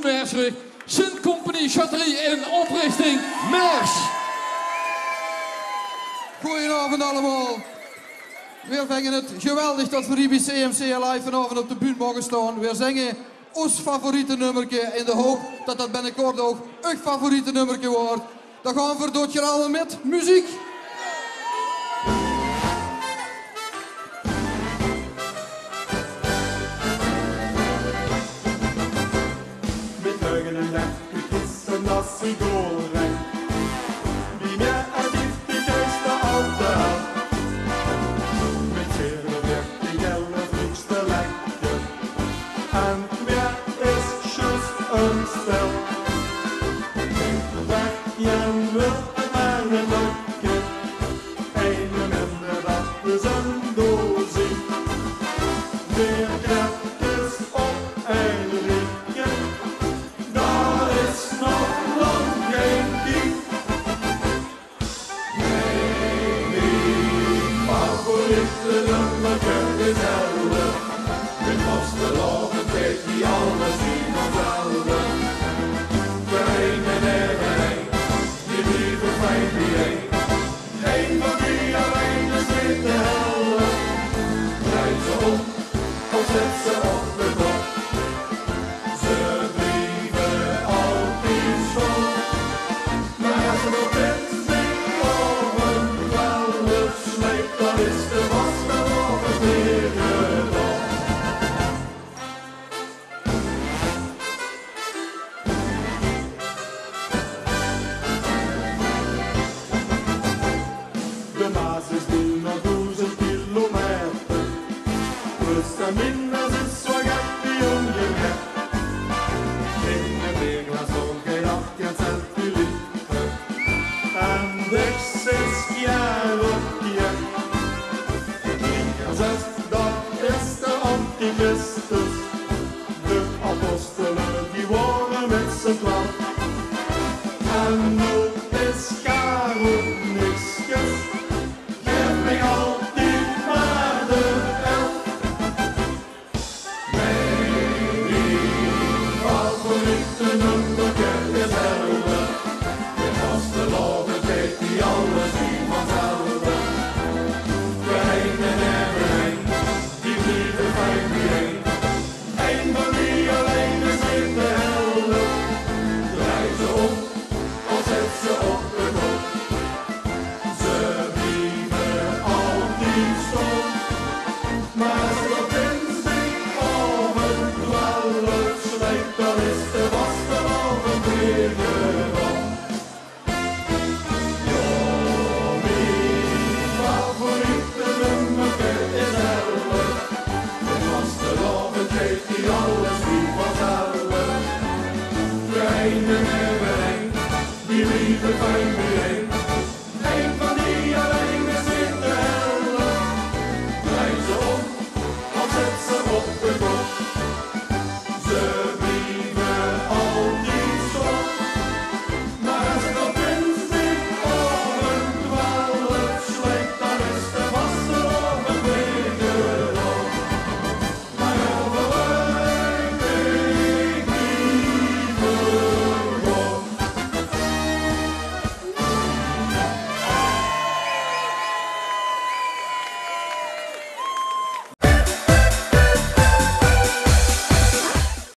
Meersweg. Sint Company Chatterie in oprichting Meers. Goedenavond allemaal. We vinden het geweldig dat we hier bij CMC Live vanavond op de bühne mogen staan. We zingen ons favoriete nummerke in de hoop dat dat binnenkort ook uw favoriete nummerke wordt. Dan gaan we door je allemaal met muziek. Mit ögonen lätt kissen nasi gården. Vi med är viktigaste av det allt. Med ser och björk gäller flygsta läcker. And med är just önskvärt. Väck jämmer är en löcke. Ena mindre vattnes ändå sig. Det grättes och en rike. Daar is nog lang geen diep. Nee, mijn favoriete nummerke is helder. Met vastelavond weet die alles iemand helder. De ene en een, die lieve fijn die een. Een van die alleen is niet te helder. Draait ze om, of zet ze op de kop. Ze blijven altijd schoon. Maar als ze nog dinsdag of een vuile sleep, dan is de was wel over weer gedaan. De Maas is binnen 1000 kilometer. Plus en minus